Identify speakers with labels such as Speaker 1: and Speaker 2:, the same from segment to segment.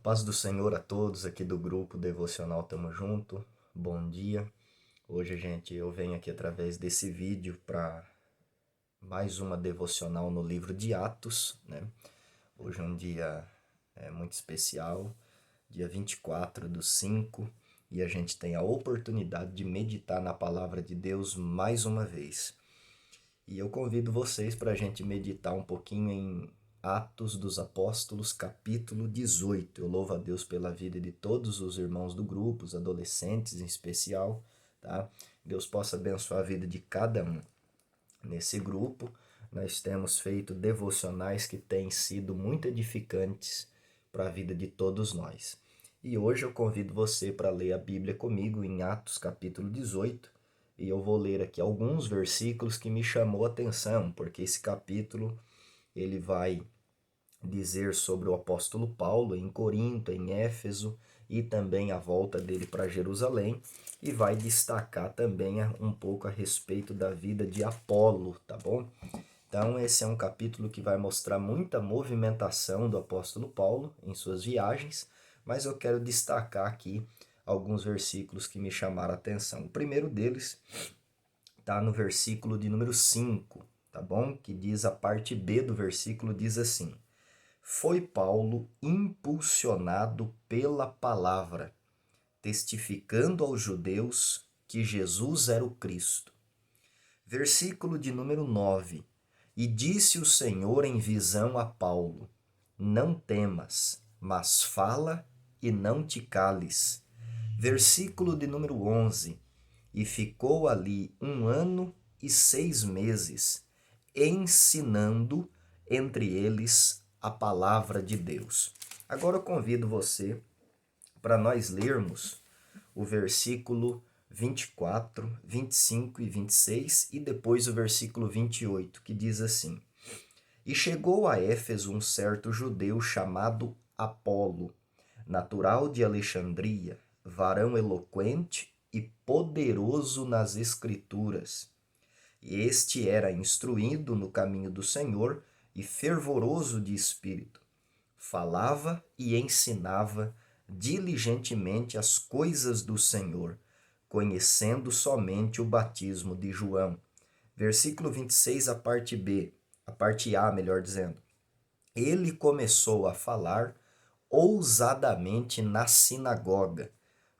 Speaker 1: Paz do Senhor a todos aqui do grupo Devocional Tamo Junto. Bom dia. Hoje, gente, eu venho aqui através desse vídeo para mais uma devocional no livro de Atos, né? Hoje é um dia muito especial, dia 24/5, e a gente tem a oportunidade de meditar na palavra de Deus mais uma vez. E eu convido vocês para a gente meditar um pouquinho em Atos dos Apóstolos, capítulo 18. Eu louvo a Deus pela vida de todos os irmãos do grupo, os adolescentes em especial, tá? Deus possa abençoar a vida de cada um. Nesse grupo, nós temos feito devocionais que têm sido muito edificantes para a vida de todos nós. E hoje eu convido você para ler a Bíblia comigo em Atos capítulo 18, e eu vou ler aqui alguns versículos que me chamou a atenção, porque esse capítulo ele vai dizer sobre o apóstolo Paulo em Corinto, em Éfeso, e também a volta dele para Jerusalém, e vai destacar também um pouco a respeito da vida de Apolo, tá bom? Então esse é um capítulo que vai mostrar muita movimentação do apóstolo Paulo em suas viagens, mas eu quero destacar aqui alguns versículos que me chamaram a atenção. O primeiro deles está no versículo de número 5, tá bom? Que diz a parte B do versículo, diz assim: Foi Paulo impulsionado pela palavra, testificando aos judeus que Jesus era o Cristo. Versículo de número 9. E disse o Senhor em visão a Paulo: Não temas, mas fala e não te cales. Versículo de número 11. E ficou ali 1 ano e 6 meses, ensinando entre eles a palavra de Deus. Agora eu convido você para nós lermos o versículo 24, 25 e 26 e depois o versículo 28, que diz assim: E chegou a Éfeso um certo judeu chamado Apolo, natural de Alexandria, varão eloquente e poderoso nas Escrituras. E este era instruído no caminho do Senhor e fervoroso de espírito. Falava e ensinava diligentemente as coisas do Senhor, conhecendo somente o batismo de João. Versículo 26, a parte B, a parte A, melhor dizendo. Ele começou a falar ousadamente na sinagoga.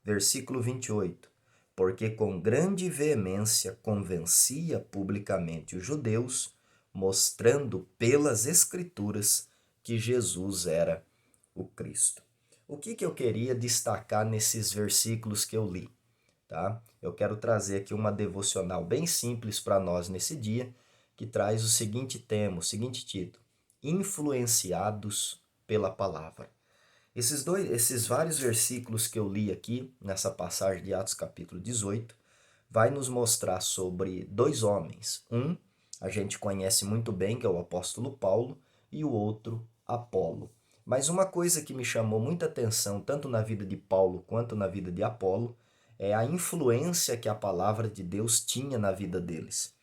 Speaker 1: Versículo 28. Porque com grande veemência convencia publicamente os judeus, mostrando pelas Escrituras que Jesus era o Cristo. O que eu queria destacar nesses versículos que eu li? Tá? Eu quero trazer aqui uma devocional bem simples para nós nesse dia, que traz o seguinte tema, o seguinte título: Influenciados pela Palavra. Esses vários versículos que eu li aqui, nessa passagem de Atos capítulo 18, vai nos mostrar sobre dois homens. Um, a gente conhece muito bem, que é o apóstolo Paulo, e o outro, Apolo. Mas uma coisa que me chamou muita atenção, tanto na vida de Paulo quanto na vida de Apolo, é a influência que a palavra de Deus tinha na vida deles.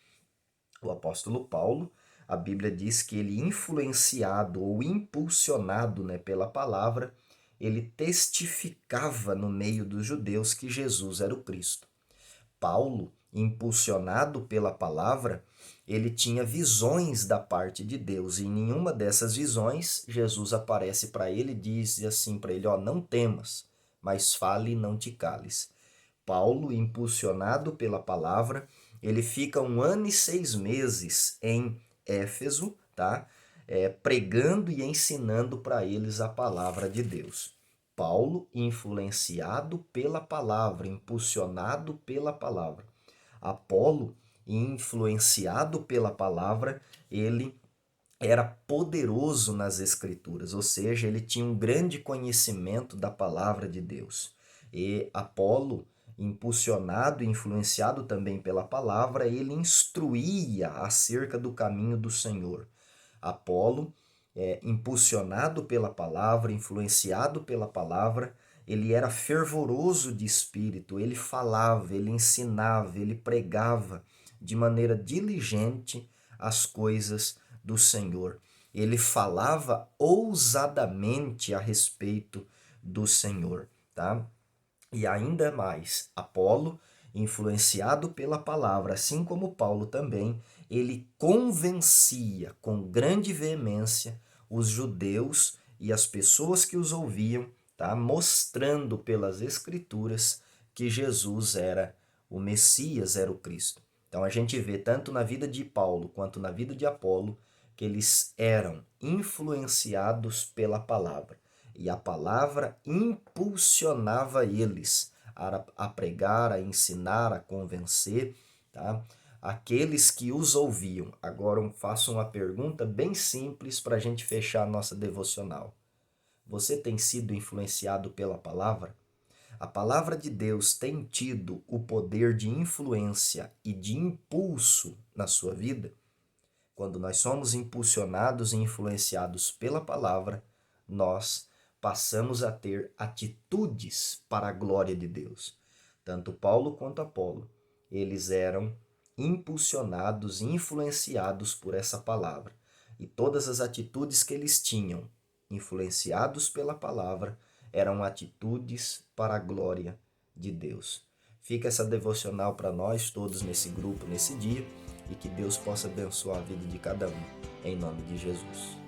Speaker 1: O apóstolo Paulo, a Bíblia diz que ele, influenciado ou impulsionado, pela palavra, ele testificava no meio dos judeus que Jesus era o Cristo. Paulo, impulsionado pela palavra, ele tinha visões da parte de Deus, e em nenhuma dessas visões Jesus aparece para ele e diz assim para ele: não temas, mas fale e não te cales. Paulo, impulsionado pela palavra, ele fica 1 ano e 6 meses em Éfeso, tá? Pregando e ensinando para eles a palavra de Deus. Paulo, influenciado pela palavra, impulsionado pela palavra. Apolo, influenciado pela palavra, ele era poderoso nas Escrituras, ou seja, ele tinha um grande conhecimento da palavra de Deus. E Apolo, impulsionado e influenciado também pela palavra, ele instruía acerca do caminho do Senhor. Apolo, impulsionado pela palavra, influenciado pela palavra, ele era fervoroso de espírito, ele falava, ele ensinava, ele pregava de maneira diligente as coisas do Senhor. Ele falava ousadamente a respeito do Senhor, tá? E ainda mais, Apolo, influenciado pela palavra, assim como Paulo também, ele convencia com grande veemência os judeus e as pessoas que os ouviam, tá? Mostrando pelas Escrituras que Jesus era o Messias, era o Cristo. Então a gente vê tanto na vida de Paulo quanto na vida de Apolo que eles eram influenciados pela palavra. E a palavra impulsionava eles a pregar, a ensinar, a convencer, tá? Aqueles que os ouviam. Agora eu faço uma pergunta bem simples para a gente fechar a nossa devocional. Você tem sido influenciado pela palavra? A palavra de Deus tem tido o poder de influência e de impulso na sua vida? Quando nós somos impulsionados e influenciados pela palavra, nós passamos a ter atitudes para a glória de Deus. Tanto Paulo quanto Apolo, eles eram impulsionados e influenciados por essa palavra. E todas as atitudes que eles tinham, influenciados pela palavra, eram atitudes para a glória de Deus. Fica essa devocional para nós todos nesse grupo, nesse dia, e que Deus possa abençoar a vida de cada um, em nome de Jesus.